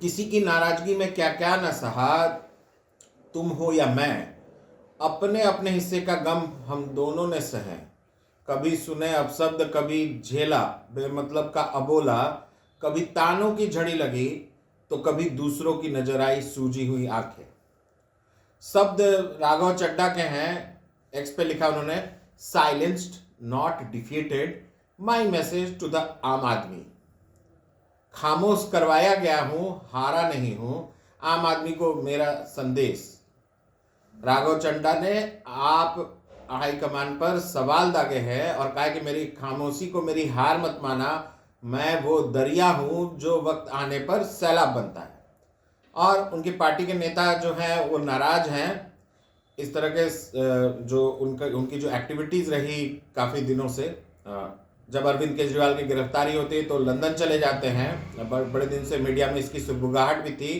किसी की नाराजगी में क्या क्या न सहा, तुम हो या मैं, अपने अपने हिस्से का गम हम दोनों ने सहे। कभी सुने अपशब्द, कभी झेला बेमतलब का अबोला, कभी तानों की झड़ी लगी तो कभी दूसरों की नजर आई सूजी हुई आंखें। शब्द राघव चड्ढा के हैं। एक्स पे लिखा उन्होंने, silenced not defeated, my message to the आम आदमी। खामोश करवाया गया हूं, हारा नहीं हूं, आम आदमी को मेरा संदेश। राघव चड्ढा ने आप हाईकमान पर सवाल दागे हैं और कहा कि मेरी खामोशी को मेरी हार मत माना, मैं वो दरिया हूं जो वक्त आने पर सैलाब बनता है। और उनकी पार्टी के नेता जो हैं वो नाराज हैं। इस तरह के जो उनकी जो एक्टिविटीज़ रही काफ़ी दिनों से, जब अरविंद केजरीवाल की गिरफ्तारी होती है तो लंदन चले जाते हैं। बड़े दिन से मीडिया में इसकी सुगबुगाहट भी थी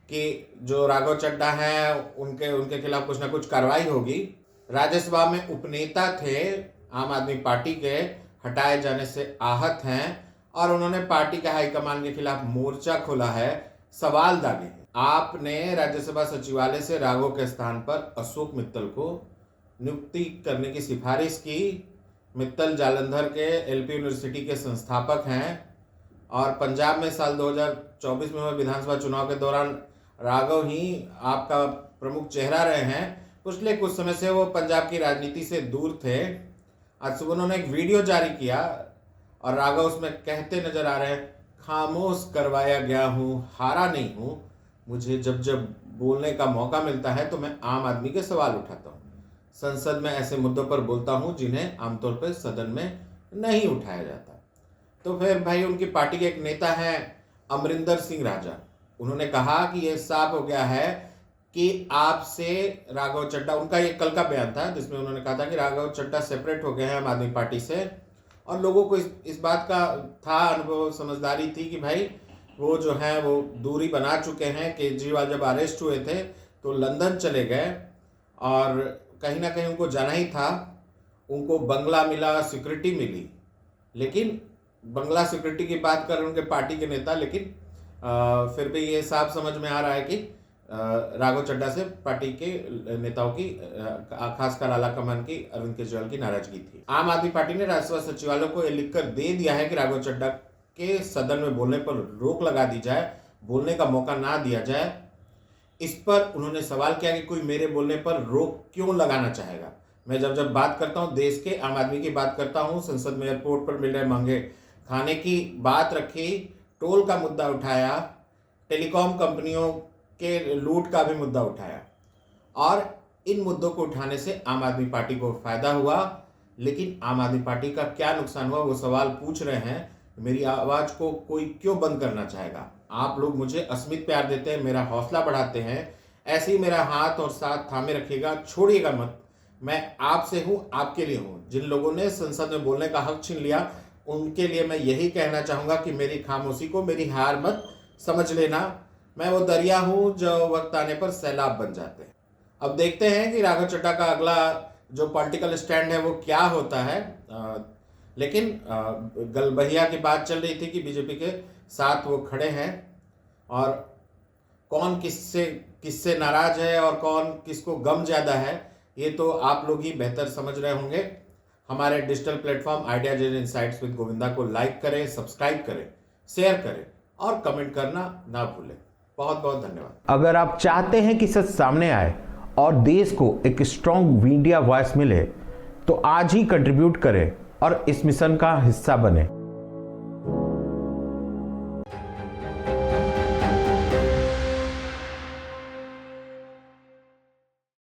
कि जो राघव चड्ढा हैं उनके खिलाफ कुछ ना कुछ कार्रवाई होगी। राज्यसभा में उपनेता थे आम आदमी पार्टी के, हटाए जाने से आहत हैं और उन्होंने पार्टी के हाईकमान के खिलाफ मोर्चा खोला है, सवाल दागे हैं। आपने राज्यसभा सचिवालय से राघव के स्थान पर अशोक मित्तल को नियुक्ति करने की सिफारिश की। मित्तल जालंधर के एलपी यूनिवर्सिटी के संस्थापक हैं और पंजाब में साल 2024 में हुए विधानसभा चुनाव के दौरान राघव ही आपका प्रमुख चेहरा रहे हैं। पिछले कुछ समय से वो पंजाब की राजनीति से दूर थे। आज सुबह उन्होंने एक वीडियो जारी किया और राघव उसमें कहते नजर आ रहे हैं, खामोश करवाया गया हूँ, हारा नहीं हूँ, मुझे जब जब बोलने का मौका मिलता है तो मैं आम आदमी के सवाल उठाता हूँ। संसद में ऐसे मुद्दों पर बोलता हूँ जिन्हें आमतौर पर सदन में नहीं उठाया जाता। तो फिर भाई उनकी पार्टी के एक नेता हैं अमरिंदर सिंह राजा, उन्होंने कहा कि ये साफ हो गया है कि आपसे राघव चड्ढा, उनका ये कल का बयान था जिसमें उन्होंने कहा था कि राघव चड्ढा सेपरेट हो गए हैं आम आदमी पार्टी से। और लोगों को इस बात का था अनुभव, समझदारी थी कि भाई वो जो है वो दूरी बना चुके हैं। केजरीवाल जब अरेस्ट हुए थे तो लंदन चले गए और कहीं ना कहीं उनको जाना ही था। उनको बंगला मिला, सिक्योरिटी मिली, लेकिन बंगला सिक्योरिटी की बात कर रहे उनके पार्टी के नेता, लेकिन फिर भी ये साफ समझ में आ रहा है कि राघव चड्ढा से पार्टी के नेताओं की, खासकर आला कमान की, अरविंद केजरीवाल की नाराजगी थी। आम आदमी पार्टी ने राज्यसभा सचिवालय को यह लिखकर दे दिया है कि राघव चड्ढा के सदन में बोलने पर रोक लगा दी जाए, बोलने का मौका ना दिया जाए। इस पर उन्होंने सवाल किया कि कोई मेरे बोलने पर रोक क्यों लगाना चाहेगा। मैं जब बात करता हूं, देश के आम आदमी की बात करता हूं, संसद में एयरपोर्ट पर मिल रहे महंगे खाने की बात रखी, टोल का मुद्दा उठाया, टेलीकॉम कंपनियों के लूट का भी मुद्दा उठाया और इन मुद्दों को उठाने से आम आदमी पार्टी को फायदा हुआ। लेकिन आम आदमी पार्टी का क्या नुकसान हुआ, वो सवाल पूछ रहे हैं। मेरी आवाज को कोई क्यों बंद करना चाहेगा? आप लोग मुझे अस्मित प्यार देते हैं, मेरा हौसला बढ़ाते हैं, ऐसे ही मेरा हाथ और साथ थामे रखिएगा, छोड़िएगा मत। मैं आपसे हूं, आपके लिए हूं। जिन लोगों ने संसद में बोलने का हक छीन लिया उनके लिए मैं यही कहना चाहूंगा कि मेरी खामोशी को मेरी हार मत समझ लेना। मैं वो दरिया हूं जो वक्त आने पर सैलाब बन जाते हैं। अब देखते हैं कि राघव चड्ढा का अगला जो पॉलिटिकल स्टैंड है वो क्या होता है। लेकिन गलबहिया की बात चल रही थी कि बीजेपी के साथ वो खड़े हैं और कौन किससे नाराज है और कौन किसको गम ज़्यादा है ये तो आप लोग ही बेहतर समझ रहे होंगे। हमारे digital platform ideas and insights with Govinda को लाइक करें, सब्सक्राइब करें, शेयर करें और कमेंट करना ना भूलें। बहुत बहुत धन्यवाद। अगर आप चाहते हैं कि सच सामने आए और देश को एक स्ट्रॉन्ग मीडिया वॉइस मिले तो आज ही कंट्रीब्यूट करें और इस मिशन का हिस्सा बने।